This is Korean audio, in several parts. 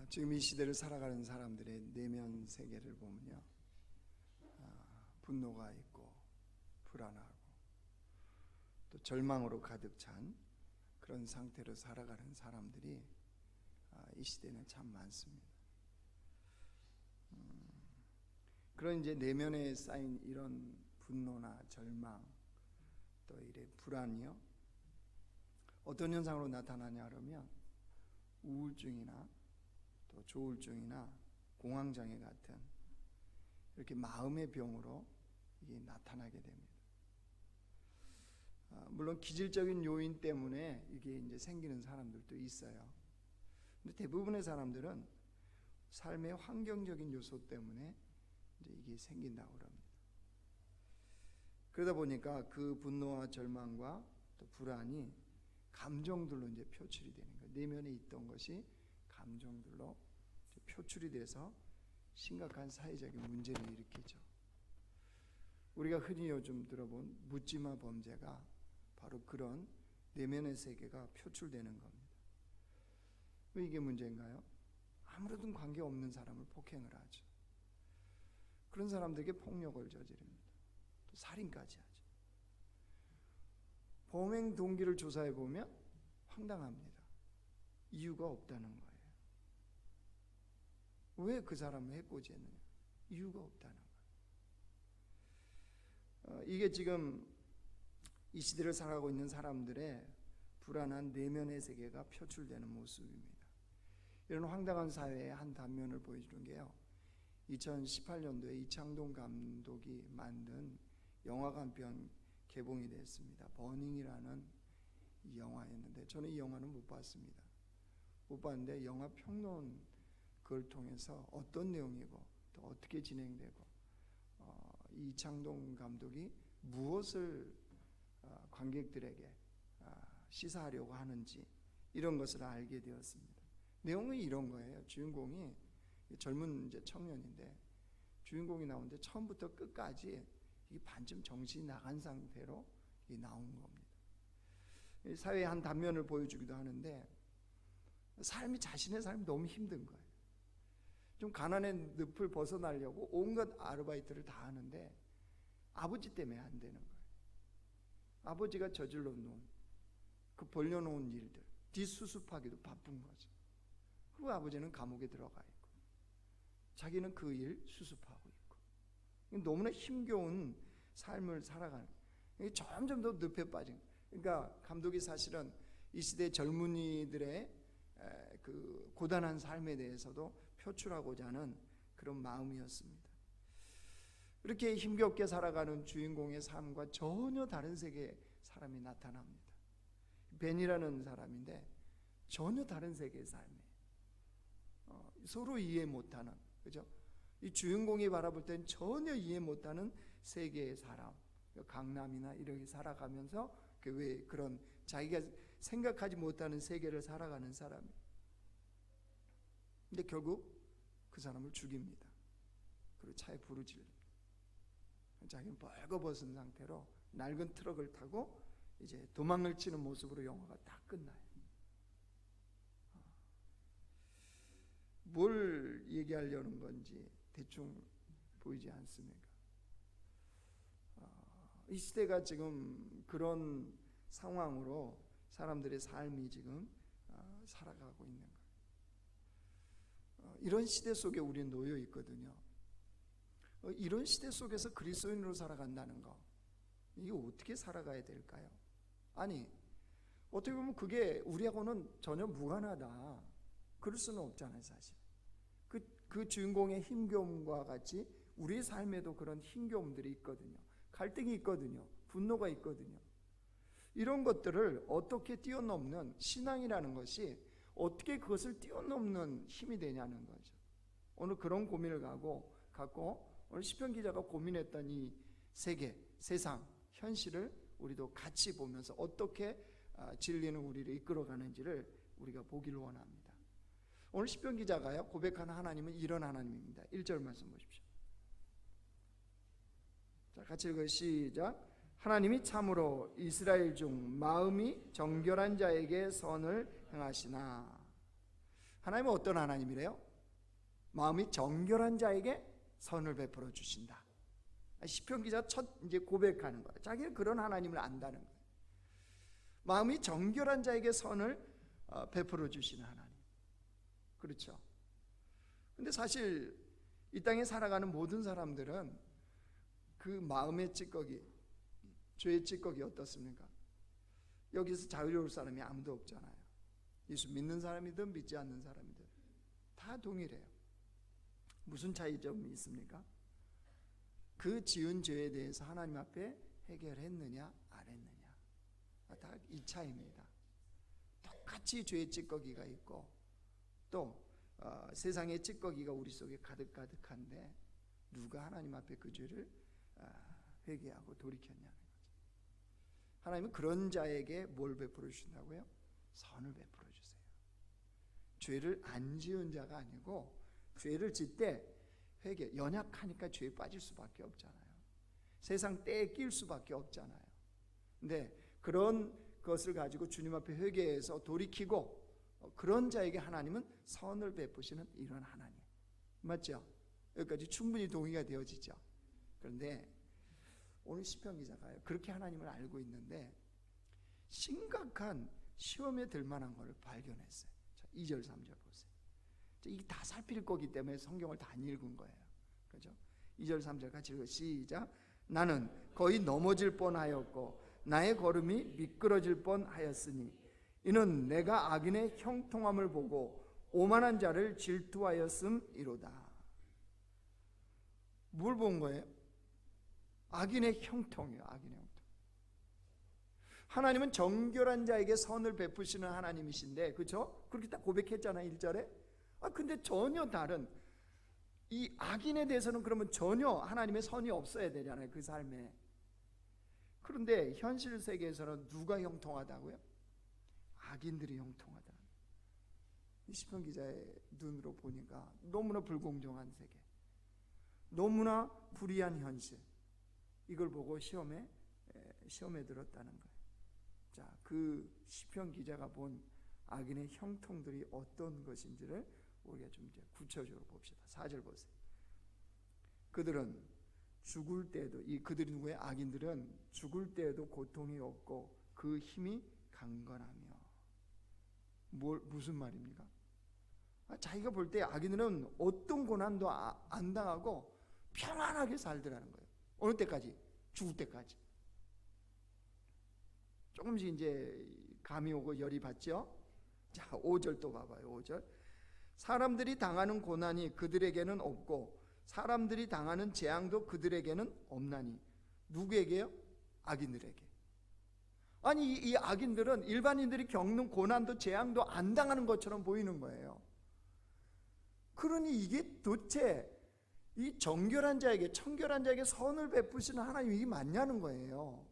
지금 이 시대를 살아가는 사람들의 내면 세계를 보면요, 분노가 있고 불안하고 또 절망으로 가득 찬 그런 상태로 살아가는 사람들이 이 시대는 참 많습니다. 그런 이제 내면에 쌓인 이런 분노나 절망 또 이래 불안이요, 어떤 현상으로 나타나냐 그러면 우울증이나 또 조울증이나 공황장애 같은 이렇게 마음의 병으로 이게 나타나게 됩니다. 물론 기질적인 요인 때문에 이게 이제 생기는 사람들도 있어요. 근데 대부분의 사람들은 삶의 환경적인 요소 때문에 이제 이게 생긴다고 합니다. 그러다 보니까 그 분노와 절망과 또 불안이 감정들로 이제 표출이 되는 거예요. 내면에 있던 것이 감정들로 표출이 돼서 심각한 사회적인 문제를 일으키죠. 우리가 흔히 요즘 들어본 묻지마 범죄가 바로 그런 내면의 세계가 표출되는 겁니다. 왜 이게 문제인가요? 아무런 관계없는 사람을 폭행을 하죠. 그런 사람들에게 폭력을 저지릅니다. 또 살인까지 하죠. 범행 동기를 조사해 보면 황당합니다. 이유가 없다는 거예요. 왜 그 사람을 해코지했느냐? 이유가 없다는 거예요. 이게 지금 이 시대를 살아가고 있는 사람들의 불안한 내면의 세계가 표출되는 모습입니다. 이런 황당한 사회의 한 단면을 보여주는 게요, 2018년도에 이창동 감독이 만든 영화가 한 편 개봉이 됐습니다. 버닝이라는 이 영화였는데 저는 이 영화는 못 봤습니다. 못 봤는데 영화 평론 그걸 통해서 어떤 내용이고 또 어떻게 진행되고 이창동 감독이 무엇을 관객들에게 시사하려고 하는지 이런 것을 알게 되었습니다. 내용은 이런 거예요. 주인공이 젊은 이제 청년인데 주인공이 나오는데 처음부터 끝까지 이게 반쯤 정신이 나간 상태로 나온 겁니다. 사회의 한 단면을 보여주기도 하는데 자신의 삶이 너무 힘든 거예요. 좀 가난의 늪을 벗어나려고 온갖 아르바이트를 다 하는데 아버지 때문에 안 되는 거예요. 아버지가 저질러 놓은 그 벌려놓은 일들 뒷수습하기도 바쁜 거죠. 그리고 아버지는 감옥에 들어가 있고 자기는 그 일 수습하고 있고 너무나 힘겨운 삶을 살아가는 거예요. 점점 더 늪에 빠진 거예요. 그러니까 감독이 사실은 이 시대 젊은이들의 그 고단한 삶에 대해서도 표출하고자 하는 그런 마음이었습니다. 이렇게 힘겹게 살아가는 주인공의 삶과 전혀 다른 세계의 사람이 나타납니다. 벤이라는 사람인데 전혀 다른 세계의 삶이에요. 서로 이해 못하는, 그죠? 이 주인공이 바라볼 땐 전혀 이해 못하는 세계의 사람, 강남이나 이렇게 살아가면서 왜 그런 자기가 생각하지 못하는 세계를 살아가는 사람이에요. 근데 결국 그 사람을 죽입니다. 그리고 차에 불을 지릅니다. 자기는 벌거벗은 상태로 낡은 트럭을 타고 이제 도망을 치는 모습으로 영화가 딱 끝나요. 뭘 얘기하려는 건지 대충 보이지 않습니까? 이 시대가 지금 그런 상황으로 사람들의 삶이 지금 살아가고 있는 거예요. 이런 시대 속에 우리는 놓여 있거든요. 이런 시대 속에서 그리스도인으로 살아간다는 거, 이게 어떻게 살아가야 될까요? 아니, 어떻게 보면 그게 우리하고는 전혀 무관하다, 그럴 수는 없잖아요. 사실 그 주인공의 힘겨움과 같이 우리의 삶에도 그런 힘겨움들이 있거든요. 갈등이 있거든요. 분노가 있거든요. 이런 것들을 어떻게 뛰어넘는, 신앙이라는 것이 어떻게 그것을 뛰어넘는 힘이 되냐는 거죠. 오늘 그런 고민을 갖고 오늘 시편 기자가 고민했던 이 세계, 세상, 현실을 우리도 같이 보면서 어떻게 진리는 우리를 이끌어가는지를 우리가 보기를 원합니다. 오늘 시편 기자가요 고백하는 하나님은 이런 하나님입니다. 1절 말씀 보십시오. 자, 같이 읽어요. 시작. 하나님이 참으로 이스라엘 중 마음이 정결한 자에게 선을 행하시나. 하나님은 어떤 하나님이래요? 마음이 정결한 자에게 선을 베풀어 주신다. 시편 기자 첫 이제 고백하는 거예요. 자기는 그런 하나님을 안다는 거예요. 마음이 정결한 자에게 선을 베풀어 주시는 하나님. 그렇죠. 근데 사실 이 땅에 살아가는 모든 사람들은 그 마음의 찌꺼기, 죄의 찌꺼기 어떻습니까? 여기서 자유로울 사람이 아무도 없잖아요. 예수 믿는 사람이든 믿지 않는 사람이든 다 동일해요. 무슨 차이점이 있습니까? 그 지은 죄에 대해서 하나님 앞에 해결했느냐 안 했느냐, 다 이 차이입니다. 똑같이 죄의 찌꺼기가 있고 또 세상의 찌꺼기가 우리 속에 가득가득한데 누가 하나님 앞에 그 죄를 회개하고 돌이켰냐는 거죠. 하나님은 그런 자에게 뭘 베풀어 주신다고요? 선을 베풀어 주세요. 죄를 안 지은 자가 아니고 죄를 짓 때 회개, 연약하니까 죄에 빠질 수밖에 없잖아요. 세상 때에 낄 수밖에 없잖아요. 근데 그런 것을 가지고 주님 앞에 회개해서 돌이키고 그런 자에게 하나님은 선을 베푸시는 이런 하나님. 맞죠? 여기까지 충분히 동의가 되어지죠. 그런데 오늘 시편 기자가요, 그렇게 하나님을 알고 있는데 심각한 시험에 들 만한 것을 발견했어요. 자, 2절 3절 보세요. 이게 다 살필 거기 때문에 성경을 다 안 읽은 거예요. 그렇죠? 2절 3절 같이 읽어. 시작. 나는 거의 넘어질 뻔하였고 나의 걸음이 미끄러질 뻔하였으니 이는 내가 악인의 형통함을 보고 오만한 자를 질투하였음이로다. 뭘 본 거예요? 악인의 형통이요. 악인의 형통. 하나님은 정결한 자에게 선을 베푸시는 하나님이신데, 그렇죠? 그렇게 딱 고백했잖아요, 1절에. 근데 전혀 다른 이 악인에 대해서는 그러면 전혀 하나님의 선이 없어야 되잖아요, 그 삶에. 그런데 현실 세계에서는 누가 형통하다고요? 악인들이 형통하다. 이 시편 기자의 눈으로 보니까 너무나 불공정한 세계, 너무나 불의한 현실, 이걸 보고 시험에 들었다는 거예요. 자, 그 시편 기자가 본 악인의 형통들이 어떤 것인지를 우리가 좀 이제 구체적으로 봅시다. 4절 보세요. 그들은 죽을 때에도, 이 그들이 누구예요? 악인들은 죽을 때에도 고통이 없고 그 힘이 강건하며. 무슨 말입니까? 자기가 볼 때 악인들은 어떤 고난도 안 당하고 평안하게 살더라는 거예요. 어느 때까지? 죽을 때까지. 조금씩 이제 감이 오고 열이 받죠. 자, 5절 또 봐봐요. 5절. 사람들이 당하는 고난이 그들에게는 없고 사람들이 당하는 재앙도 그들에게는 없나니. 누구에게요? 악인들에게. 아니, 이 악인들은 일반인들이 겪는 고난도 재앙도 안 당하는 것처럼 보이는 거예요. 그러니 이게 도대체 이 정결한 자에게, 청결한 자에게 선을 베푸시는 하나님이 이게 맞냐는 거예요.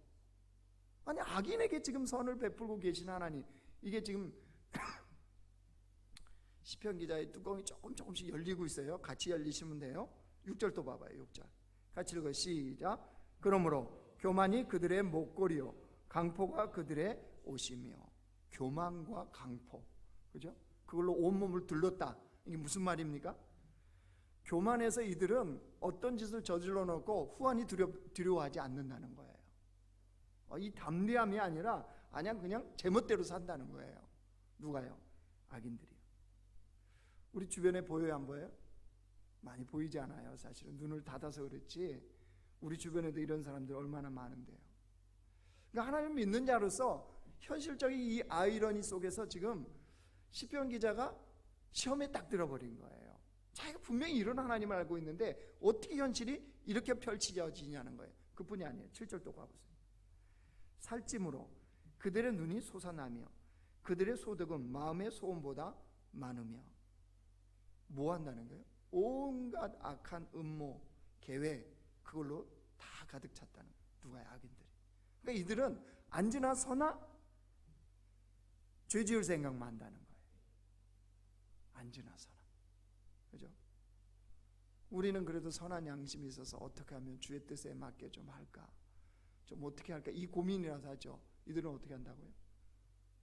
아니, 악인에게 지금 선을 베풀고 계신 하나님, 이게 지금 시편 기자의 뚜껑이 조금씩 열리고 있어요. 같이 열리시면 돼요. 6절 또 봐봐요. 6절 같이 읽어. 시작. 그러므로 교만이 그들의 목걸이요 강포가 그들의 옷이며. 교만과 강포, 그죠? 그걸로 온몸을 둘렀다. 이게 무슨 말입니까? 교만해서 이들은 어떤 짓을 저질러 놓고 후환이 두려워하지 않는다는 거예요. 이 담대함이 아니라 그냥 제멋대로 산다는 거예요. 누가요? 악인들이요. 우리 주변에 보여요, 안 보여요? 많이 보이지 않아요. 사실은 눈을 닫아서 그렇지 우리 주변에도 이런 사람들 얼마나 많은데요. 그러니까 하나님 믿는 자로서 현실적인 이 아이러니 속에서 지금 시편 기자가 시험에 딱 들어버린 거예요. 자기가 분명히 이런 하나님을 알고 있는데 어떻게 현실이 이렇게 펼쳐지냐는 거예요. 그뿐이 아니에요. 7절 또 가보세요. 살찜으로 그들의 눈이 솟아나며 그들의 소득은 마음의 소원보다 많으며. 뭐 한다는 거예요? 온갖 악한 음모, 계획, 그걸로 다 가득 찼다는 거예요. 누가요? 악인들이. 그러니까 이들은 앉으나 서나 죄 지을 생각만 한다는 거예요. 앉으나 서나. 그죠? 우리는 그래도 선한 양심이 있어서 어떻게 하면 주의 뜻에 맞게 좀 할까? 좀 어떻게 할까? 이 고민이라서 하죠. 이들은 어떻게 한다고요?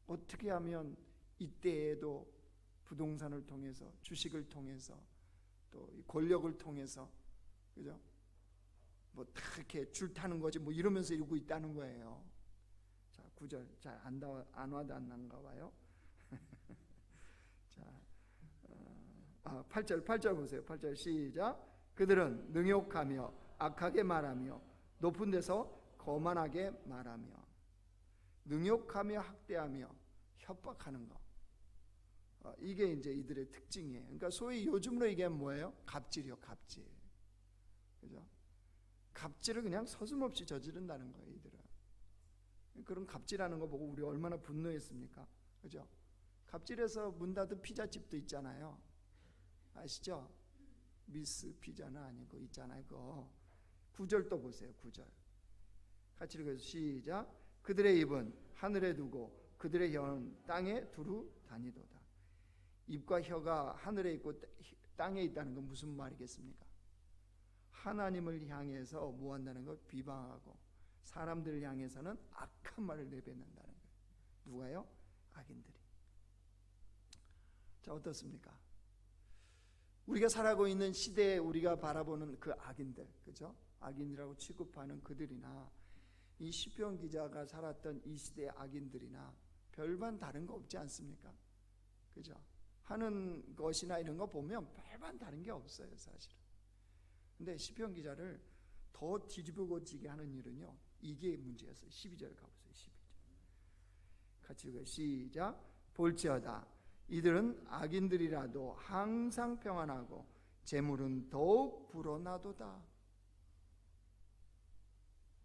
어떻게 하면 이때에도 부동산을 통해서, 주식을 통해서, 또 권력을 통해서, 그죠? 뭐 다 이렇게 줄 타는 거지 뭐 이러면서 이러고 있다는 거예요. 자, 9절 잘 안 와닿는가 봐요. 자, 8절 보세요. 8절 시작. 그들은 능욕하며 악하게 말하며 높은 데서 거만하게 말하며. 능욕하며 학대하며 협박하는 거. 이게 이제 이들의 특징이에요. 그러니까 소위 요즘으로 얘기하면 뭐예요? 갑질이요, 갑질. 그죠? 갑질을 그냥 서슴없이 저지른다는 거예요, 이들은. 그런 갑질하는 거 보고 우리 얼마나 분노했습니까? 그죠? 갑질해서 문 닫은 피자집도 있잖아요. 아시죠? 미스 피자는 아니고 있잖아요, 그거. 9절 또 보세요, 9절. 같이 읽어서 시작. 그들의 입은 하늘에 두고 그들의 혀는 땅에 두루 다니도다. 입과 혀가 하늘에 있고 땅에 있다는 건 무슨 말이겠습니까? 하나님을 향해서 뭐 한다는 거? 비방하고 사람들을 향해서는 악한 말을 내뱉는다는 거예요. 누가요? 악인들이. 자, 어떻습니까? 우리가 살아가고 있는 시대에 우리가 바라보는 그 악인들, 그죠? 악인이라고 취급하는 그들이나 이 시편 기자가 살았던 이 시대의 악인들이나 별반 다른 거 없지 않습니까? 그죠? 하는 것이나 이런 거 보면 별반 다른 게 없어요, 사실은. 근데 시편 기자를 더 뒤집어지게 하는 일은요, 이게 문제였어요. 12절 가보세요. 12절 같이 읽어요. 시작. 볼지어다 이들은 악인들이라도 항상 평안하고 재물은 더욱 불어나도다.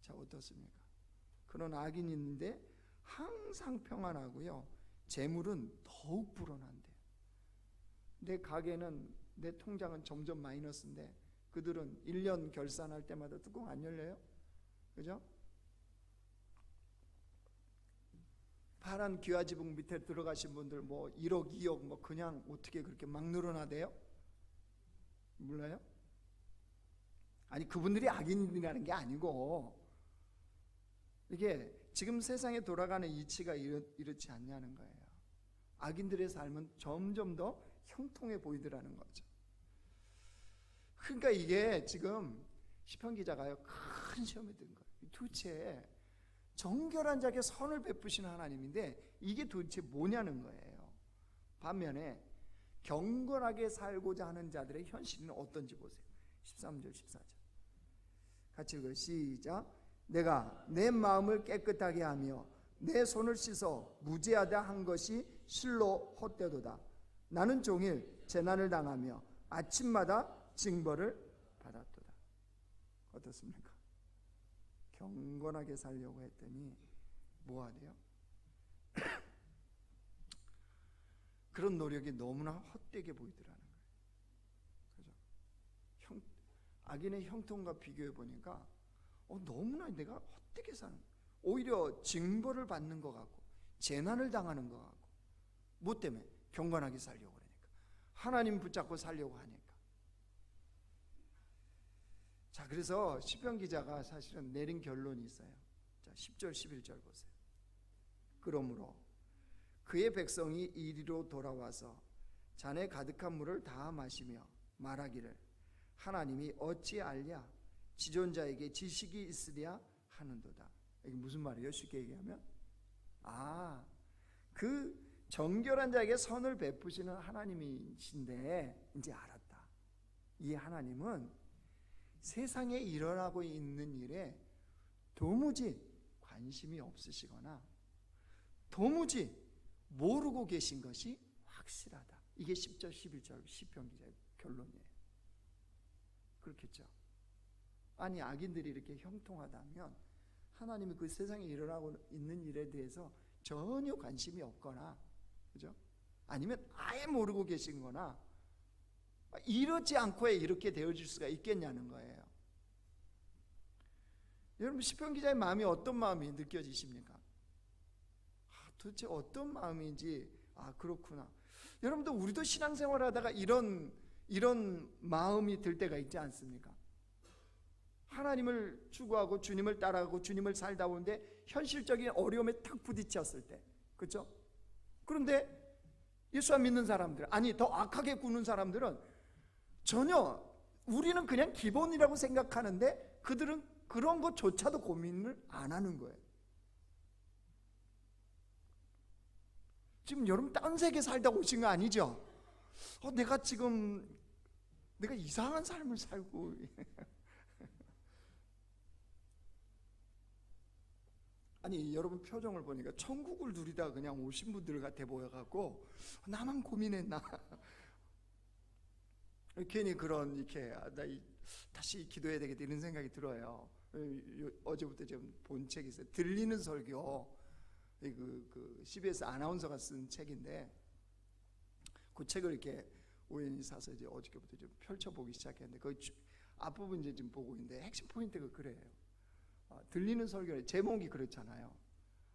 자, 어떻습니까? 그런 악인인데 항상 평안하고요, 재물은 더욱 불어난대요. 내 가게는, 내 통장은 점점 마이너스인데 그들은 1년 결산할 때마다 뚜껑 안 열려요? 그죠? 파란 기와지붕 밑에 들어가신 분들 뭐 1억, 2억 뭐 그냥 어떻게 그렇게 막 늘어나대요? 몰라요? 아니, 그분들이 악인이라는 게 아니고 이게 지금 세상에 돌아가는 이치가 이렇지 않냐는 거예요. 악인들의 삶은 점점 더 형통해 보이더라는 거죠. 그러니까 이게 지금 시편 기자가요, 큰 시험에 든 거예요. 도대체 정결한 자에게 선을 베푸시는 하나님인데 이게 도대체 뭐냐는 거예요. 반면에 경건하게 살고자 하는 자들의 현실은 어떤지 보세요. 13절 14절 같이 읽어요. 시작. 내가 내 마음을 깨끗하게 하며 내 손을 씻어 무죄하다 한 것이 실로 헛되도다. 나는 종일 재난을 당하며 아침마다 징벌을 받았도다. 어떻습니까? 경건하게 살려고 했더니 뭐가 돼요? 그런 노력이 너무나 헛되게 보이더라는 거예요. 그죠? 악인의 형통과 비교해 보니까 너무나 내가 헛되게 사는 거예요. 오히려 징벌을 받는 것 같고 재난을 당하는 것 같고. 뭐 때문에? 경건하게 살려고 그러니까. 하나님 붙잡고 살려고 하니까. 자, 그래서 시편 기자가 사실은 내린 결론이 있어요. 자, 10절 11절 보세요. 그러므로 그의 백성이 이리로 돌아와서 잔에 가득한 물을 다 마시며 말하기를 하나님이 어찌 알랴? 지존자에게 지식이 있으랴 하는도다. 이게 무슨 말이에요? 쉽게 얘기하면 그 정결한 자에게 선을 베푸시는 하나님이신데 이제 알았다. 이 하나님은 세상에 일어나고 있는 일에 도무지 관심이 없으시거나 도무지 모르고 계신 것이 확실하다. 이게 10절 11절 시편 기자의 결론이에요. 그렇겠죠? 아니, 악인들이 이렇게 형통하다면 하나님이 그 세상에 일어나고 있는 일에 대해서 전혀 관심이 없거나, 그죠? 아니면 아예 모르고 계신 거나 이렇지 않고야 이렇게 되어질 수가 있겠냐는 거예요. 여러분, 시편 기자의 마음이 어떤 마음이 느껴지십니까? 도대체 어떤 마음인지 그렇구나. 여러분도 우리도 신앙생활 하다가 이런 마음이 들 때가 있지 않습니까? 하나님을 추구하고 주님을 따라가고 주님을 살다 보는데 현실적인 어려움에 탁 부딪혔을 때, 그렇죠? 그런데 예수 안 믿는 사람들, 아니 더 악하게 구는 사람들은 전혀, 우리는 그냥 기본이라고 생각하는데 그들은 그런 것조차도 고민을 안 하는 거예요. 지금 여러분 딴 세계 살다 오신 거 아니죠? 내가 이상한 삶을 살고 아니 여러분 표정을 보니까 천국을 누리다 그냥 오신 분들 같아 보여갖고 나만 고민했나 괜히 그런 이렇게 다시 기도해야 되겠다 이런 생각이 들어요. 어제부터 좀 본 책이 있어요. 들리는 설교, 그 CBS 아나운서가 쓴 책인데 그 책을 이렇게 우연히 사서 이제 어저께부터 좀 펼쳐보기 시작했는데 그 앞부분 이제 지금 보고 있는데 핵심 포인트가 그래요. 들리는 설교 제목이 그렇잖아요.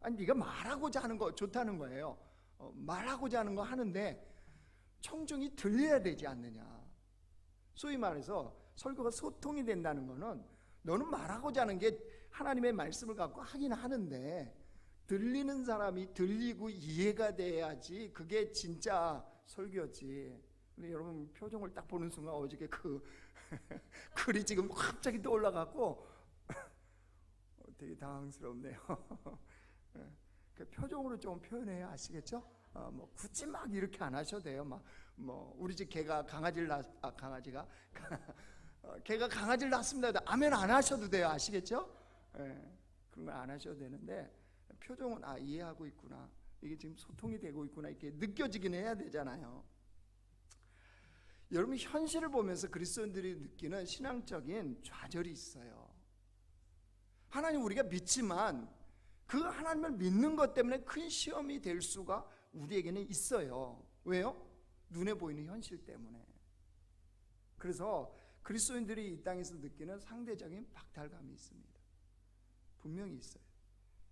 아니 네가 말하고자 하는 거 좋다는 거예요. 말하고자 하는 거 하는데 청중이 들려야 되지 않느냐. 소위 말해서 설교가 소통이 된다는 거는 너는 말하고자 하는 게 하나님의 말씀을 갖고 하긴 하는데 들리는 사람이 들리고 이해가 돼야지 그게 진짜 설교였지. 근데 여러분 표정을 딱 보는 순간 어저께 그 글이 지금 갑자기 떠올라갖고 되게 당황스럽네요. 그 표정으로 좀 표현해야 아시겠죠? 뭐 굳이 막 이렇게 안 하셔도 돼요. 뭐 우리 집 개가 개가 강아지를 낳았습니다. 아멘 안 하셔도 돼요. 아시겠죠? 그런 거 안 하셔도 되는데 표정은 이해하고 있구나. 이게 지금 소통이 되고 있구나. 이렇게 느껴지긴 해야 되잖아요. 여러분 현실을 보면서 그리스도인들이 느끼는 신앙적인 좌절이 있어요. 하나님 우리가 믿지만 그 하나님을 믿는 것 때문에 큰 시험이 될 수가 우리에게는 있어요. 왜요? 눈에 보이는 현실 때문에. 그래서 그리스도인들이 이 땅에서 느끼는 상대적인 박탈감이 있습니다. 분명히 있어요.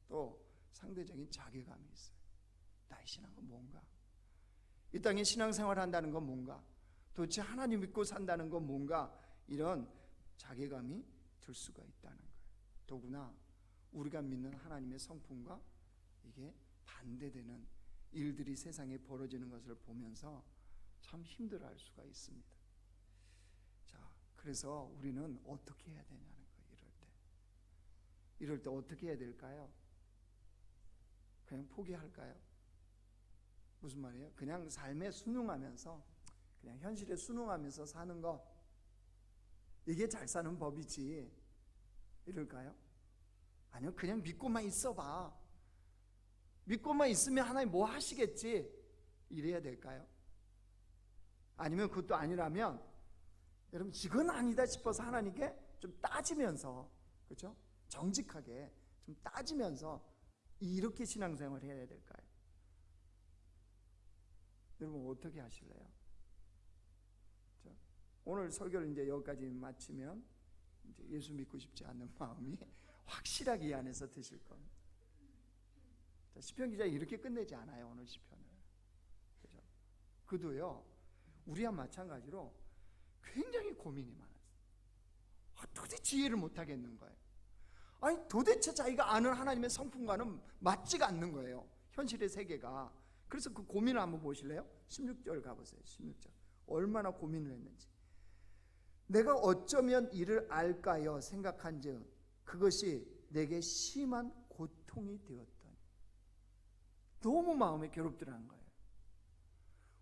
또 상대적인 자괴감이 있어요. 나의 신앙은 뭔가? 이 땅에 신앙생활을 한다는 건 뭔가? 도대체 하나님 믿고 산다는 건 뭔가? 이런 자괴감이 들 수가 있다는 거예요. 더구나 우리가 믿는 하나님의 성품과 이게 반대되는 일들이 세상에 벌어지는 것을 보면서 참 힘들어할 수가 있습니다. 자, 그래서 우리는 어떻게 해야 되냐는 거예요. 이럴 때 어떻게 해야 될까요? 그냥 포기할까요? 무슨 말이에요? 그냥 삶에 순응하면서, 그냥 현실에 순응하면서 사는 거, 이게 잘 사는 법이지, 이럴까요? 아니요, 그냥 믿고만 있어봐. 믿고만 있으면 하나님 뭐 하시겠지, 이래야 될까요? 아니면 그것도 아니라면 여러분 이건 아니다 싶어서 하나님께 좀 따지면서, 그렇죠? 정직하게 좀 따지면서 이렇게 신앙생활을 해야 될까요? 여러분 어떻게 하실래요? 그렇죠? 오늘 설교를 이제 여기까지 마치면 이제 예수 믿고 싶지 않는 마음이 확실하게 이 안에서 드실 겁니다. 자, 시편 기자 이렇게 끝내지 않아요. 오늘 시편을. 그죠? 그도요 우리와 마찬가지로 굉장히 고민이 많았어요. 도대체 이해를 못 하겠는 거예요. 아니 도대체 자기가 아는 하나님의 성품과는 맞지가 않는 거예요. 현실의 세계가. 그래서 그 고민을 한번 보실래요? 16절 가보세요. 16절. 얼마나 고민을 했는지. 내가 어쩌면 이를 알까요? 생각한즉 그것이 내게 심한 고통이 되었더니. 너무 마음에 괴롭더라는 거예요.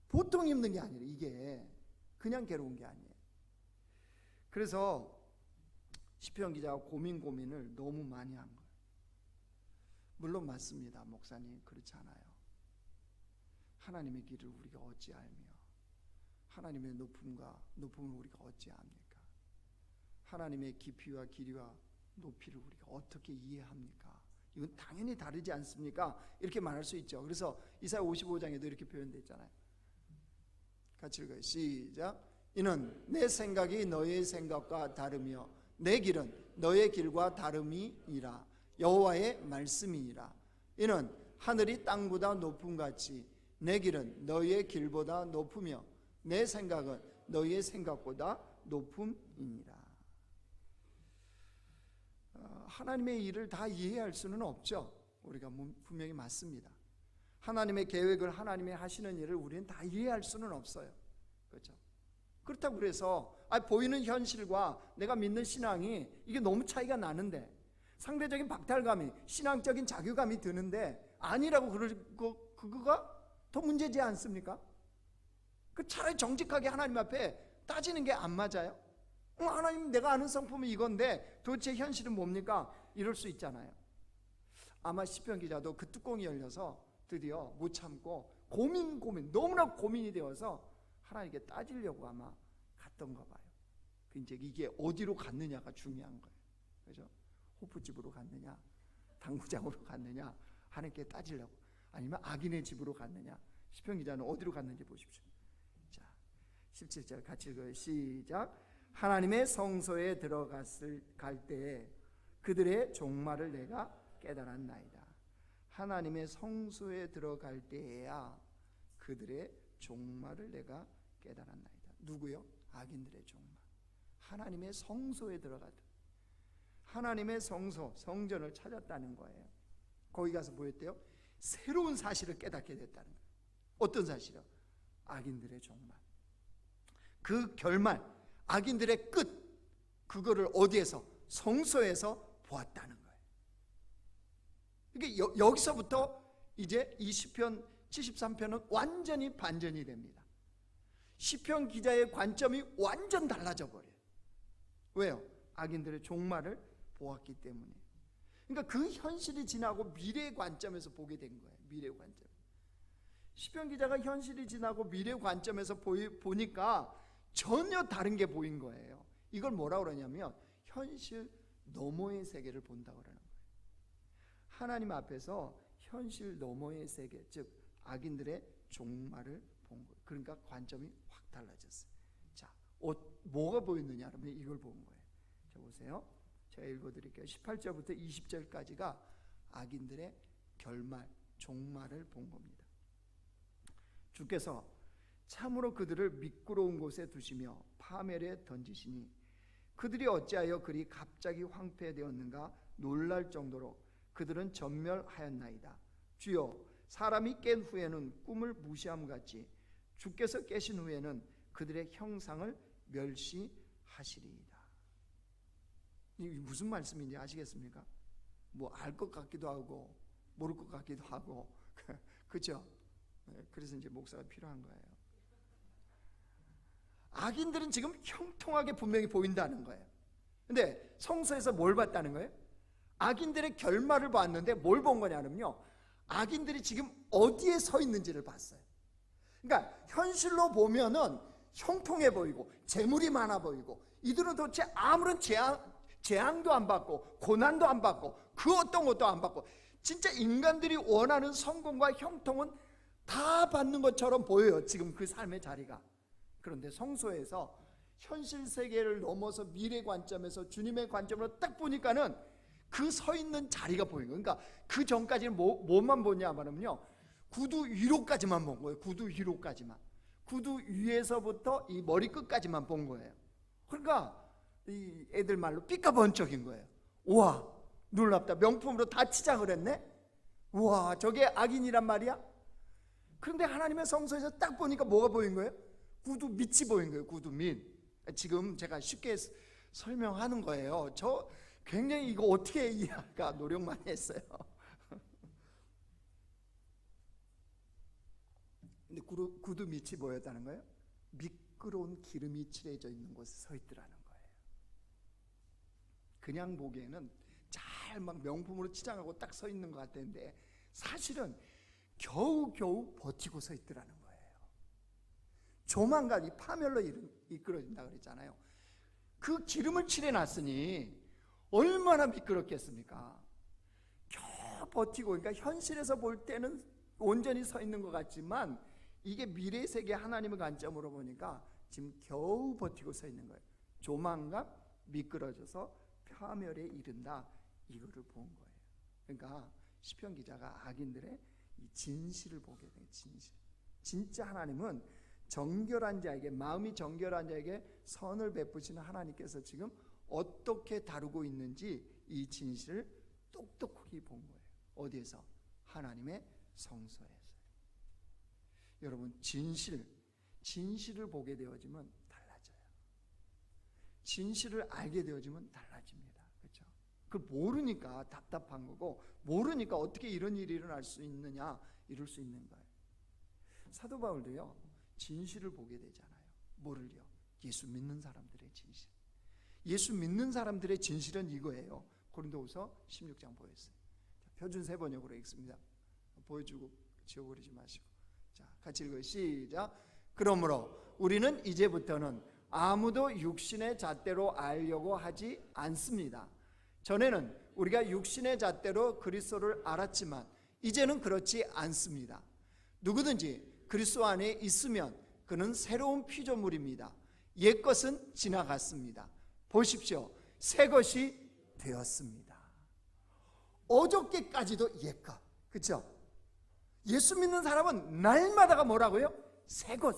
보통 힘든 게 아니라 이게 그냥 괴로운 게 아니에요. 그래서 시편 기자가 고민을 너무 많이 한 거예요. 물론 맞습니다. 목사님 그렇지 않아요. 하나님의 길을 우리가 어찌 알며 하나님의 높음을 우리가 어찌 압니까? 하나님의 깊이와 길이와 높이를 우리가 어떻게 이해합니까? 이건 당연히 다르지 않습니까? 이렇게 말할 수 있죠. 그래서 이사야 55장에도 이렇게 표현되어 있잖아요. 같이 읽어요. 시작. 이는 내 생각이 너의 생각과 다르며 내 길은 너의 길과 다름이니라. 여호와의 말씀이니라. 이는 하늘이 땅보다 높음같이 내 길은 너의 길보다 높으며 내 생각은 너의 생각보다 높음이니라. 하나님의 일을 다 이해할 수는 없죠. 우리가 분명히 맞습니다. 하나님의 계획을, 하나님의 하시는 일을 우리는 다 이해할 수는 없어요. 그렇죠? 그렇다고 그래서 보이는 현실과 내가 믿는 신앙이 이게 너무 차이가 나는데, 상대적인 박탈감이, 신앙적인 자괴감이 드는데 아니라고 그거가 더 문제지 않습니까? 그 차라리 정직하게 하나님 앞에 따지는 게 안 맞아요? 하나님, 내가 아는 성품은 이건데 도대체 현실은 뭡니까? 이럴 수 있잖아요. 아마 시편 기자도 그 뚜껑이 열려서 드디어 못 참고 고민 너무나 고민이 되어서 하나님께 따지려고 아마 갔던가 봐요. 이제 이게 어디로 갔느냐가 중요한 거예요. 그죠? 호프집으로 갔느냐, 당구장으로 갔느냐, 하나님께 따지려고, 아니면 악인의 집으로 갔느냐. 시편 기자는 어디로 갔는지 보십시오. 자, 17절 같이 읽어요. 시작. 하나님의 성소에 갈 때에 그들의 종말을 내가 깨달았나이다. 하나님의 성소에 들어갈 때에야 그들의 종말을 내가 깨달았나이다. 누구요? 악인들의 종말. 하나님의 성소에 들어가다, 하나님의 성소, 성전을 찾았다는 거예요. 거기 가서 뭐였대요? 새로운 사실을 깨닫게 됐다는 거예요. 어떤 사실이요? 악인들의 종말, 그 결말, 악인들의 끝, 그거를 어디에서? 성소에서 보았다는 거예요. 그러니까 여기서부터 이제 이 시편 73편은 완전히 반전이 됩니다. 시편 기자의 관점이 완전 달라져 버려요. 왜요? 악인들의 종말을 보았기 때문에. 그러니까 그 현실이 지나고 미래의 관점에서 보게 된 거예요. 미래의 관점. 시편 기자가 현실이 지나고 미래의 관점에서 보니까 전혀 다른 게 보인 거예요. 이걸 뭐라고 그러냐면 현실 너머의 세계를 본다고 그러는 거예요. 하나님 앞에서 현실 너머의 세계, 즉 악인들의 종말을 본 거예요. 그러니까 관점이 확 달라졌어요. 자, 뭐가 보였느냐 그러면 이걸 본 거예요. 자, 보세요. 제가 읽어드릴게요. 18절부터 20절까지가 악인들의 결말, 종말을 본 겁니다. 주께서 참으로 그들을 미끄러운 곳에 두시며 파멸에 던지시니 그들이 어찌하여 그리 갑자기 황폐되었는가 놀랄 정도로 그들은 전멸하였나이다. 주여, 사람이 깬 후에는 꿈을 무시함같이 주께서 깨신 후에는 그들의 형상을 멸시하시리이다. 이게 무슨 말씀인지 아시겠습니까? 뭐 알 것 같기도 하고 모를 것 같기도 하고 그렇죠? 그래서 이제 목사가 필요한 거예요. 악인들은 지금 형통하게 분명히 보인다는 거예요. 근데 성서에서 뭘 봤다는 거예요? 악인들의 결말을 봤는데 뭘 본 거냐면요, 악인들이 지금 어디에 서 있는지를 봤어요. 그러니까 현실로 보면은 형통해 보이고 재물이 많아 보이고 이들은 도대체 아무런 재앙도 안 받고 고난도 안 받고 그 어떤 것도 안 받고 진짜 인간들이 원하는 성공과 형통은 다 받는 것처럼 보여요, 지금 그 삶의 자리가. 그런데 성소에서 현실 세계를 넘어서 미래 관점에서 주님의 관점으로 딱 보니까는 그 서 있는 자리가 보이는 거예요. 그러니까 그 전까지는 뭐만 보냐 말하면요, 구두 위로까지만 본 거예요. 구두 위로까지만, 구두 위에서부터 이 머리끝까지만 본 거예요. 그러니까 이 애들 말로 삐까번쩍인 거예요. 우와, 놀랍다, 명품으로 다 치장을 했네. 우와, 저게 악인이란 말이야. 그런데 하나님의 성소에서 딱 보니까 뭐가 보인 거예요? 구두 밑이 보인 거예요. 구두 밑. 지금 제가 쉽게 설명하는 거예요. 저 굉장히 이거 어떻게 이해할까 노력 많이 했어요. 근데 구두 밑이 뭐였다는 거예요? 미끄러운 기름이 칠해져 있는 곳에 서 있더라는 거예요. 그냥 보기에는 잘 막 명품으로 치장하고 딱 서 있는 것 같았는데 사실은 겨우겨우 버티고 서 있더라는 거예요. 조만간 이 파멸로 이끌어진다 그랬잖아요. 그 기름을 칠해놨으니 얼마나 미끄럽겠습니까? 겨우 버티고, 그러니까 현실에서 볼 때는 온전히 서 있는 것 같지만 이게 미래 세계 하나님의 관점으로 보니까 지금 겨우 버티고 서 있는 거예요. 조만간 미끄러져서 파멸에 이른다, 이거를 본 거예요. 그러니까 시편 기자가 악인들의 이 진실을 보게 돼요. 진실. 진짜 하나님은 정결한 자에게, 마음이 정결한 자에게 선을 베푸시는 하나님께서 지금 어떻게 다루고 있는지 이 진실을 똑똑하게 본 거예요. 어디에서? 하나님의 성소에서. 여러분 진실을 보게 되어지면 달라져요. 진실을 알게 되어지면 달라집니다. 그렇죠? 그걸 모르니까 답답한 거고, 모르니까 어떻게 이런 일이 일어날 수 있느냐, 이럴 수 있는 거예요. 사도 바울도요, 진실을 보게 되잖아요. 뭐를요? 예수 믿는 사람들의 진실. 예수 믿는 사람들의 진실은 이거예요. 고린도후서 16장 보였어요. 표준 세 번역으로 읽습니다. 보여주고 지워버리지 마시고. 자, 같이 읽어요. 시작. 그러므로 우리는 이제부터는 아무도 육신의 잣대로 알려고 하지 않습니다. 전에는 우리가 육신의 잣대로 그리스도를 알았지만 이제는 그렇지 않습니다. 누구든지 그리스도 안에 있으면 그는 새로운 피조물입니다. 옛것은 지나갔습니다. 보십시오. 새 것이 되었습니다. 어저께까지도 옛것. 그렇죠? 예수 믿는 사람은 날마다가 뭐라고요? 새 것.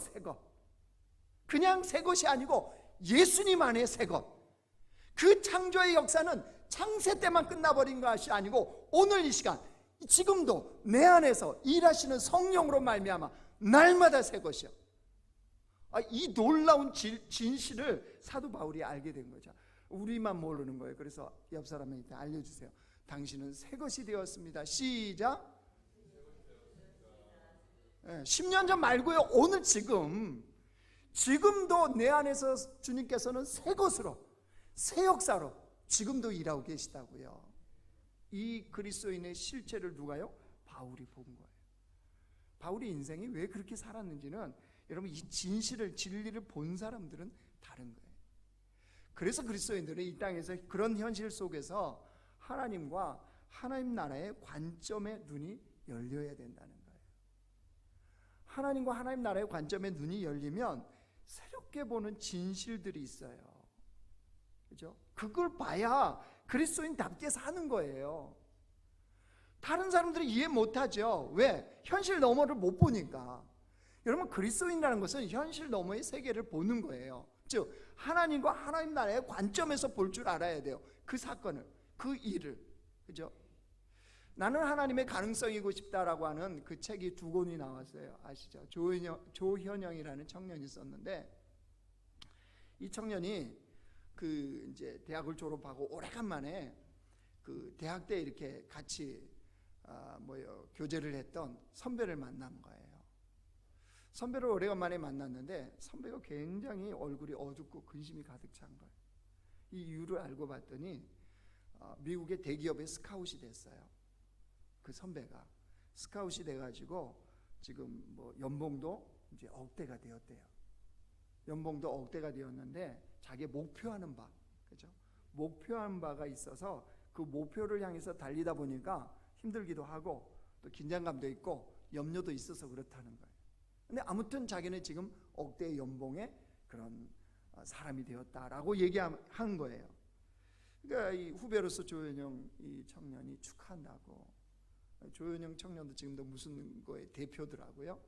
그냥 새 것이 아니고 예수님 안에 새 것. 그 창조의 역사는 창세 때만 끝나버린 것이 아니고 오늘 이 시간, 지금도 내 안에서 일하시는 성령으로 말미암아 날마다 새 것이요. 이 놀라운 진실을 사도 바울이 알게 된 거죠. 우리만 모르는 거예요. 그래서 옆 사람한테 알려주세요. 당신은 새 것이 되었습니다. 시작. 10년 전 말고요. 오늘 지금도 내 안에서 주님께서는 새 것으로, 새 역사로 지금도 일하고 계시다고요. 이 그리스도인의 실체를 누가요? 바울이 본 거예요. 바울의 인생이 왜 그렇게 살았는지는 여러분 이 진리를 본 사람들은 다른 거예요. 그래서 그리스도인들은 이 땅에서 그런 현실 속에서 하나님과 하나님 나라의 관점의 눈이 열려야 된다는 거예요. 하나님과 하나님 나라의 관점의 눈이 열리면 새롭게 보는 진실들이 있어요. 그죠? 그걸 봐야 그리스도인답게 사는 거예요. 다른 사람들이 이해 못하죠. 왜? 현실 너머를 못 보니까. 여러분 그리스도인이라는 것은 현실 너머의 세계를 보는 거예요. 즉 하나님과 하나님 나라의 관점에서 볼 줄 알아야 돼요. 그 사건을, 그 일을. 그죠? 나는 하나님의 가능성이고 싶다라고 하는 그 책이 2권이 나왔어요. 아시죠? 조현영이라는 청년이 썼는데, 이 청년이 그 이제 대학을 졸업하고 오래간만에 그 대학 때 이렇게 같이 교제를 했던 선배를 만난 거예요. 선배를 오래간만에 만났는데 선배가 굉장히 얼굴이 어둡고 근심이 가득 찬 거예요. 이 이유를 알고 봤더니 미국의 대기업의 스카웃이 됐어요. 그 선배가 스카웃이 돼가지고 지금 연봉도 이제 억대가 되었대요. 연봉도 억대가 되었는데 자기 목표하는 바, 그죠? 목표하는 바가 있어서 그 목표를 향해서 달리다 보니까 힘들기도 하고 또 긴장감도 있고 염려도 있어서 그렇다는 거예요. 근데 아무튼 자기는 지금 억대의 연봉의 그런 사람이 되었다라고 얘기한 거예요. 그러니까 이 후배로서 조현영 이 청년이 축하한다고. 조현영 청년도 지금도 무슨 거의 대표더라고요.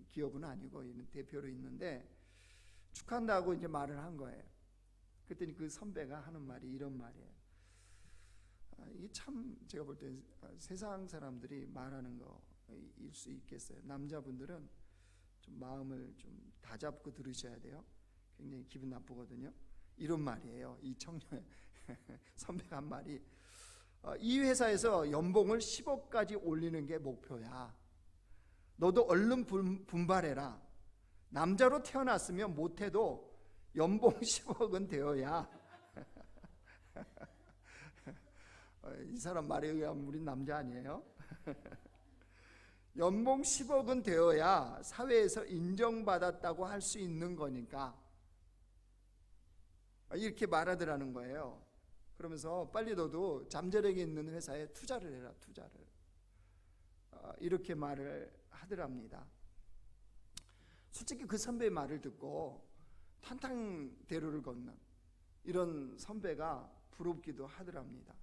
기업은 아니고 대표로 있는데 축하한다고 이제 말을 한 거예요. 그랬더니 그 선배가 하는 말이 이런 말이에요. 이게 참 제가 볼 때 세상 사람들이 말하는 거일 수 있겠어요. 남자분들은 좀 마음을 좀 다잡고 들으셔야 돼요. 굉장히 기분 나쁘거든요. 이런 말이에요. 이 청년 선배가 한 말이, 이 회사에서 연봉을 10억까지 올리는 게 목표야. 너도 얼른 분발해라. 남자로 태어났으면 못해도 연봉 10억은 되어야. 이 사람 말에 의하면 우린 남자 아니에요? 연봉 10억은 되어야 사회에서 인정받았다고 할 수 있는 거니까 이렇게 말하더라는 거예요. 그러면서 빨리 너도 잠재력이 있는 회사에 투자를 해라. 투자를. 이렇게 말을 하더랍니다. 솔직히 그 선배의 말을 듣고 탄탄대로를 걷는 이런 선배가 부럽기도 하더랍니다.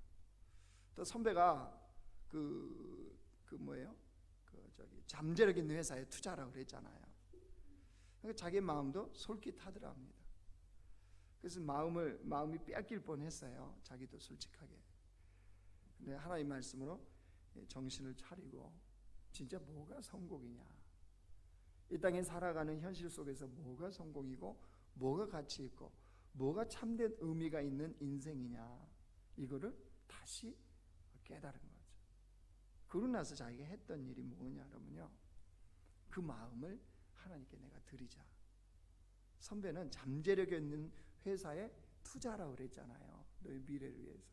또 선배가 잠재력 있는 회사에 투자라고 그랬잖아요. 그러니까 자기 마음도 솔깃하더랍니다. 그래서 마음이 뺏길 뻔했어요. 자기도 솔직하게. 근데 하나님 말씀으로 정신을 차리고 진짜 뭐가 성공이냐, 이 땅에 살아가는 현실 속에서 뭐가 성공이고 뭐가 가치 있고 뭐가 참된 의미가 있는 인생이냐, 이거를 다시 깨달은 거죠. 그러고 나서 자기가 했던 일이 뭐냐 그러면요, 그 마음을 하나님께 내가 드리자. 선배는 잠재력 있는 회사에 투자라고 그랬잖아요, 너희 미래를 위해서.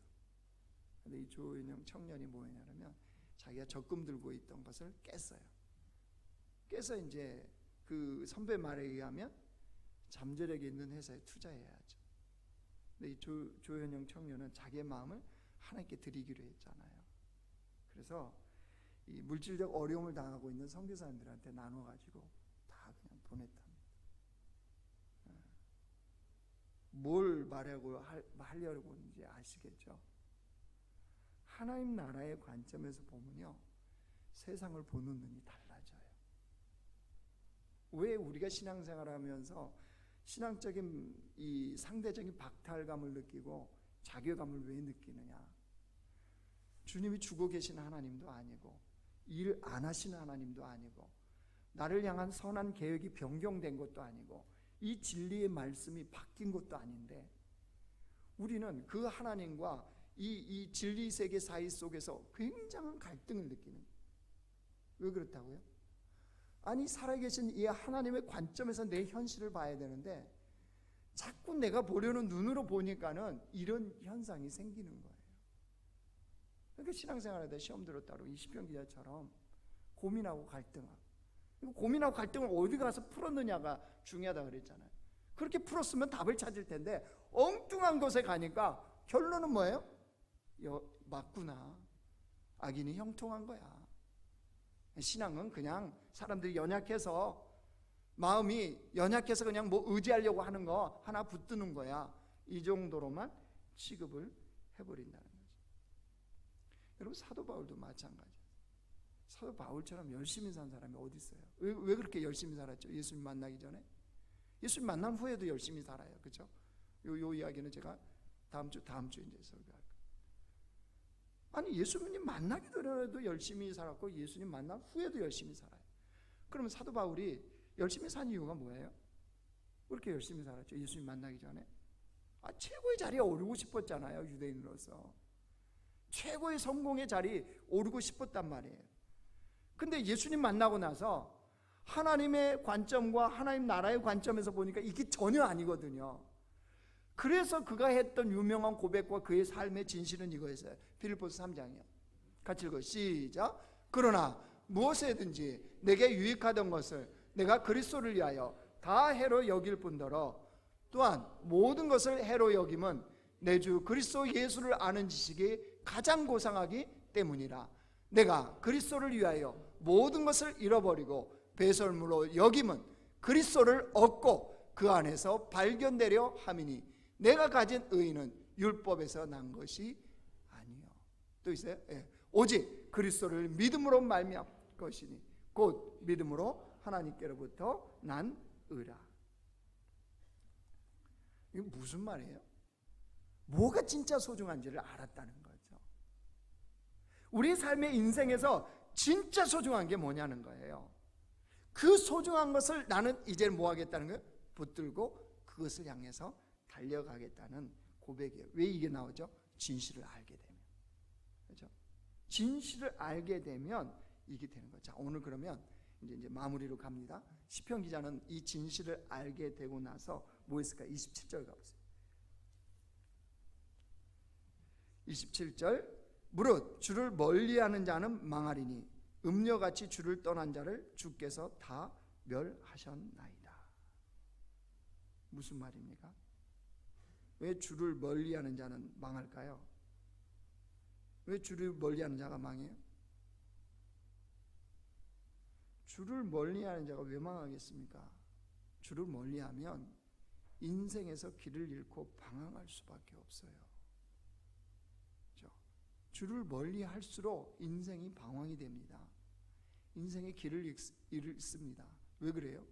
근데 이 조은영 청년이 뭐냐면 자기가 적금 들고 있던 것을 깼어요. 깨서 이제 그 선배 말에 의하면 잠재력이 있는 회사에 투자해야죠. 근데 이 조현영 청년은 자기의 마음을 하나님께 드리기로 했잖아요. 그래서 이 물질적 어려움을 당하고 있는 선교사님들한테 나눠가지고 다 그냥 보냈답니다. 뭘 하려고 하는지 아시겠죠? 하나님 나라의 관점에서 보면요, 세상을 보는 눈이 달라져요. 왜 우리가 신앙생활을 하면서 신앙적인 이 상대적인 박탈감을 느끼고 자괴감을 왜 느끼느냐? 주님이 주고 계신 하나님도 아니고 일 안 하시는 하나님도 아니고 나를 향한 선한 계획이 변경된 것도 아니고 이 진리의 말씀이 바뀐 것도 아닌데 우리는 그 하나님과 이 진리 세계 사이 속에서 굉장한 갈등을 느끼는 거예요. 왜 그렇다고요? 아니, 살아계신 이 하나님의 관점에서 내 현실을 봐야 되는데 자꾸 내가 보려는 눈으로 보니까는 이런 현상이 생기는 거예요. 그러니까 신앙생활에다 시험 들었다고 이 시편 기자처럼 고민하고 갈등하고, 고민하고 갈등을 어디 가서 풀었느냐가 중요하다 그랬잖아요. 그렇게 풀었으면 답을 찾을 텐데 엉뚱한 곳에 가니까 결론은 뭐예요? 맞구나, 악인이 형통한 거야. 신앙은 그냥 사람들이 연약해서, 마음이 연약해서 그냥 뭐 의지하려고 하는 거 하나 붙드는 거야, 이 정도로만 취급을 해버린다는 거죠. 여러분, 사도 바울도 마찬가지예요. 사도 바울처럼 열심히 산 사람이 어디 있어요? 왜 그렇게 열심히 살았죠? 예수님 만나기 전에. 예수님 만난 후에도 열심히 살아요. 그렇죠? 요 이야기는 제가 다음 주 이제 설교할 거예요. 아니, 예수님 만나기 전에도 열심히 살았고 예수님 만난 후에도 열심히 살아요. 그러면 사도 바울이 열심히 산 이유가 뭐예요? 왜 이렇게 열심히 살았죠? 예수님 만나기 전에 최고의 자리에 오르고 싶었잖아요. 유대인으로서 최고의 성공의 자리에 오르고 싶었단 말이에요. 근데 예수님 만나고 나서 하나님의 관점과 하나님 나라의 관점에서 보니까 이게 전혀 아니거든요. 그래서 그가 했던 유명한 고백과 그의 삶의 진실은 이거였어요. 빌립보서 3장이요. 같이 읽어. 시작. 그러나 무엇이든지 내게 유익하던 것을 내가 그리스도를 위하여 다 해로 여길 뿐더러 또한 모든 것을 해로 여김은 내 주 그리스도 예수를 아는 지식이 가장 고상하기 때문이라. 내가 그리스도를 위하여 모든 것을 잃어버리고 배설물로 여김은 그리스도를 얻고 그 안에서 발견되려 함이니 내가 가진 의의는 율법에서 난 것이 아니요. 또 있어요? 예. 오직 그리스도를 믿음으로 말미암 것이니 곧 믿음으로 하나님께로부터 난 의라. 이게 무슨 말이에요? 뭐가 진짜 소중한지를 알았다는 거죠. 우리 삶의 인생에서 진짜 소중한 게 뭐냐는 거예요. 그 소중한 것을 나는 이제 뭐 하겠다는 거예요? 붙들고 그것을 향해서 달려가겠다는 고백이에요. 왜 이게 나오죠? 진실을 알게 되면. 그렇죠? 진실을 알게 되면 이게 되는 거죠. 자, 오늘 그러면 이제 마무리로 갑니다. 시편 기자는 이 진실을 알게 되고 나서 뭐 했을까? 27절 가보세요. 27절. 무릇 주를 멀리하는 자는 망하리니 음녀같이 주를 떠난 자를 주께서 다 멸하셨나이다. 무슨 말입니까? 왜 주를 멀리하는 자는 망할까요? 왜 주를 멀리하는 자가 망해요? 주를 멀리하는 자가 왜 망하겠습니까? 주를 멀리하면 인생에서 길을 잃고 방황할 수밖에 없어요. 그렇죠? 주를 멀리할수록 인생이 방황이 됩니다. 인생의 길을 잃습니다. 왜 그래요?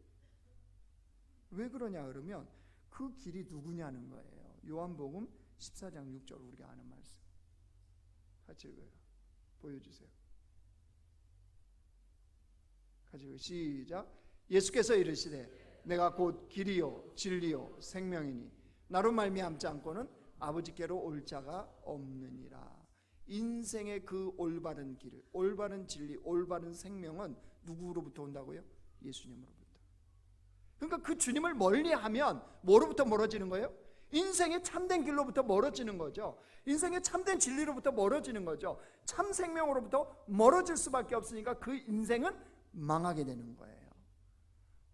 왜 그러냐 그러면 그 길이 누구냐는 거예요. 요한복음 14장 6절 우리가 아는 말씀. 같이 읽어요. 보여주세요. 같이 읽어요. 시작. 예수께서 이르시되 내가 곧 길이요 진리요 생명이니 나로 말미암지 않고는 아버지께로 올 자가 없느니라. 인생의 그 올바른 길, 올바른 진리, 올바른 생명은 누구로부터 온다고요? 예수님으로부터. 그러니까 그 주님을 멀리하면 뭐로부터 멀어지는 거예요? 인생의 참된 길로부터 멀어지는 거죠. 인생의 참된 진리로부터 멀어지는 거죠. 참 생명으로부터 멀어질 수밖에 없으니까 그 인생은 망하게 되는 거예요.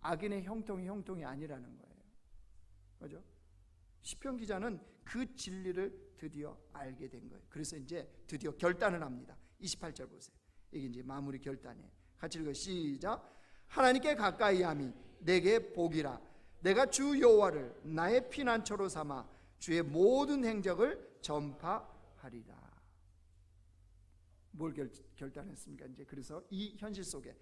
악인의 형통이 아니라는 거예요. 그죠? 시편 기자는 그 진리를 드디어 알게 된 거예요. 그래서 이제 드디어 결단을 합니다. 28절 보세요. 이게 이제 마무리 결단이에요. 같이 읽어요. 시작. 하나님께 가까이함이 내게 복이라. 내가 주 여호와를 나의 피난처로 삼아 주의 모든 행적을 전파하리라. 뭘 결단했습니까? 이제 그래서 이 현실 속에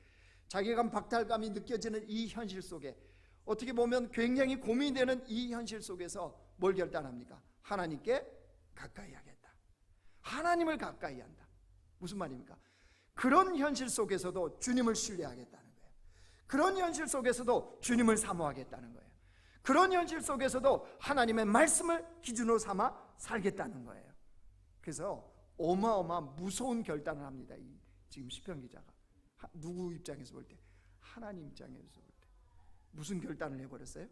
자괴감, 박탈감이 느껴지는 이 현실 속에 어떻게 보면 굉장히 고민이 되는 이 현실 속에서 뭘 결단합니까? 하나님께 가까이 하겠다. 하나님을 가까이 한다. 무슨 말입니까? 그런 현실 속에서도 주님을 신뢰하겠다는 거예요. 그런 현실 속에서도 주님을 사모하겠다는 거예요. 그런 현실 속에서도 하나님의 말씀을 기준으로 삼아 살겠다는 거예요. 그래서 어마어마한 무서운 결단을 합니다. 지금 시편 기자가 누구 입장에서 볼 때? 하나님 입장에서 볼 때. 무슨 결단을 해버렸어요?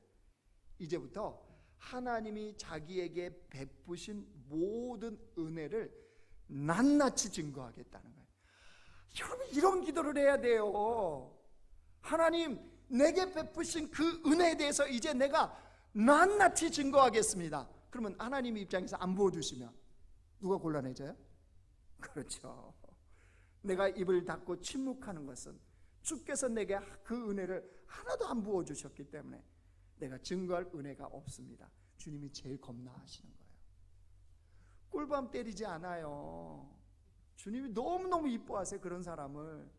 이제부터 하나님이 자기에게 베푸신 모든 은혜를 낱낱이 증거하겠다는 거예요. 여러분, 이런 기도를 해야 돼요. 하나님, 내게 베푸신 그 은혜에 대해서 이제 내가 낱낱이 증거하겠습니다. 그러면 하나님 입장에서 안 부어주시면 누가 곤란해져요? 그렇죠. 내가 입을 닫고 침묵하는 것은 주께서 내게 그 은혜를 하나도 안 부어주셨기 때문에 내가 증거할 은혜가 없습니다. 주님이 제일 겁나하시는 거예요. 꿀밤 때리지 않아요. 주님이 너무너무 이뻐하세요. 그런 사람을.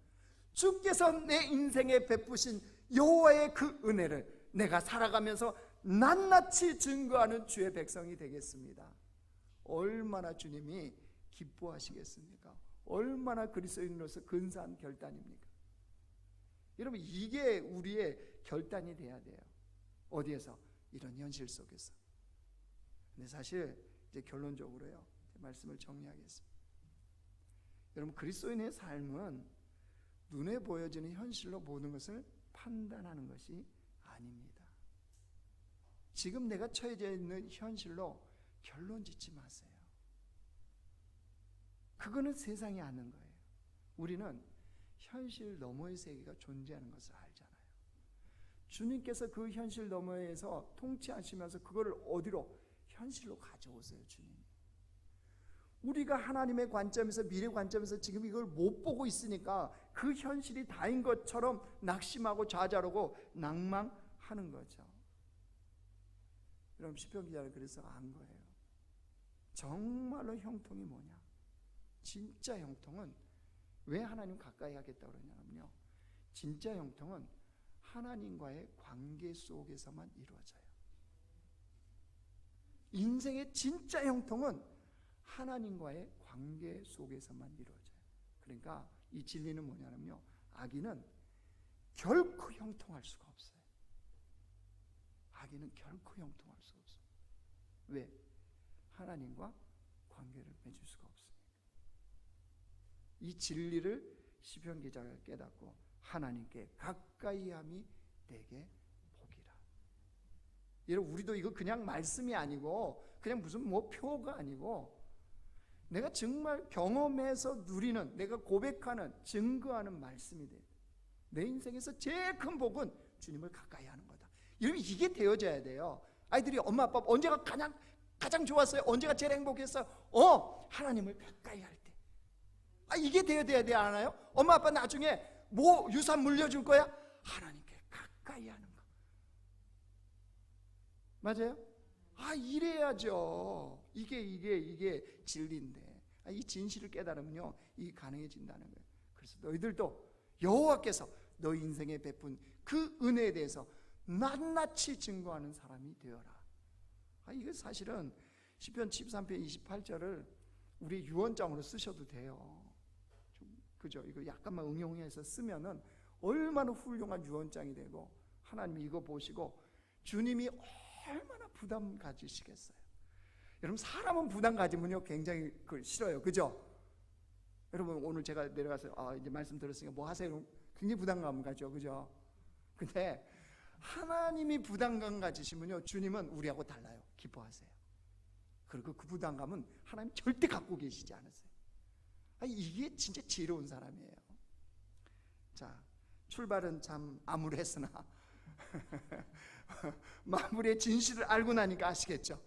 주께서 내 인생에 베푸신 여호와의 그 은혜를 내가 살아가면서 낱낱이 증거하는 주의 백성이 되겠습니다. 얼마나 주님이 기뻐하시겠습니까? 얼마나 그리스도인으로서 근사한 결단입니까? 여러분, 이게 우리의 결단이 돼야 돼요. 어디에서? 이런 현실 속에서. 근데 사실 이제 결론적으로요, 말씀을 정리하겠습니다. 여러분, 그리스도인의 삶은 눈에 보여지는 현실로 모든 것을 판단하는 것이 아닙니다. 지금 내가 처해져 있는 현실로 결론 짓지 마세요. 그거는 세상이 아는 거예요. 우리는 현실 너머의 세계가 존재하는 것을 알잖아요. 주님께서 그 현실 너머에서 통치하시면서 그거를 어디로? 현실로 가져오세요, 주님. 우리가 하나님의 관점에서, 미래 관점에서 지금 이걸 못 보고 있으니까 그 현실이 다인 것처럼 낙심하고 좌절하고 낭망하는 거죠. 여러분, 시편 기자는 그래서 안 거예요. 정말로 형통이 뭐냐? 진짜 형통은 왜 하나님 가까이 하겠다고 그러냐면요, 진짜 형통은 하나님과의 관계 속에서만 이루어져요. 인생의 진짜 형통은 하나님과의 관계 속에서만 이루어져요. 그러니까 이 진리는 뭐냐면요, 악인은 결코 형통할 수가 없어요. 악인은 결코 형통할 수가 없어요. 왜? 하나님과 관계를 맺을 수가 없으니까. 이 진리를 시편 기자가 깨닫고 하나님께 가까이함이 내게 복이라. 여러분, 우리도 이거 그냥 말씀이 아니고 그냥 무슨 뭐 표가 아니고 내가 정말 경험해서 누리는, 내가 고백하는, 증거하는 말씀이 돼요. 내 인생에서 제일 큰 복은 주님을 가까이 하는 거다. 여러분, 이게 되어져야 돼요. 아이들이 엄마 아빠 언제가 가장 좋았어요? 언제가 제일 행복했어요? 하나님을 가까이 할 때. 이게 되어야 돼, 않아요? 엄마 아빠 나중에 뭐 유산 물려줄 거야? 하나님께 가까이 하는 거. 맞아요? 이래야죠. 이게 진리인데, 이 진실을 깨달으면요, 이게 가능해진다는 거예요. 그래서 너희들도 여호와께서 너희 인생에 베푼 그 은혜에 대해서 낱낱이 증거하는 사람이 되어라. 이게 사실은 시편 13편 28절을 우리 유언장으로 쓰셔도 돼요. 그죠? 이거 약간만 응용해서 쓰면은 얼마나 훌륭한 유언장이 되고 하나님이 이거 보시고 주님이 얼마나 부담 가지시겠어요. 여러분 사람은 부담 가지면요 굉장히 그걸 싫어요. 그죠? 여러분 오늘 제가 내려가서 이제 말씀 들었으니까 뭐 하세요? 굉장히 부담감 가죠. 그죠? 근데 하나님이 부담감 가지시면요 주님은 우리하고 달라요. 기뻐하세요. 그리고 그 부담감은 하나님 절대 갖고 계시지 않으세요. 이게 진짜 지혜로운 사람이에요. 자, 출발은 참 암울했으나 마무리의 진실을 알고 나니까 아시겠죠?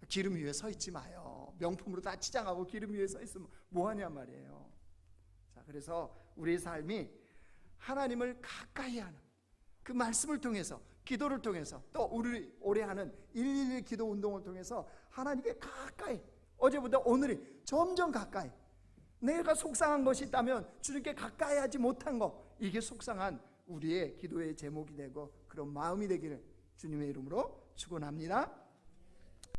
기름 위에 서 있지 마요. 명품으로 다 치장하고 기름 위에 서 있으면 뭐하냐 말이에요. 자, 그래서 우리의 삶이 하나님을 가까이 하는 그 말씀을 통해서, 기도를 통해서, 또 우리 올해 하는 111 기도 운동을 통해서 하나님께 가까이, 어제보다 오늘이 점점 가까이, 내가 속상한 것이 있다면 주님께 가까이 하지 못한 것, 이게 속상한 우리의 기도의 제목이 되고 그런 마음이 되기를 주님의 이름으로 축원합니다.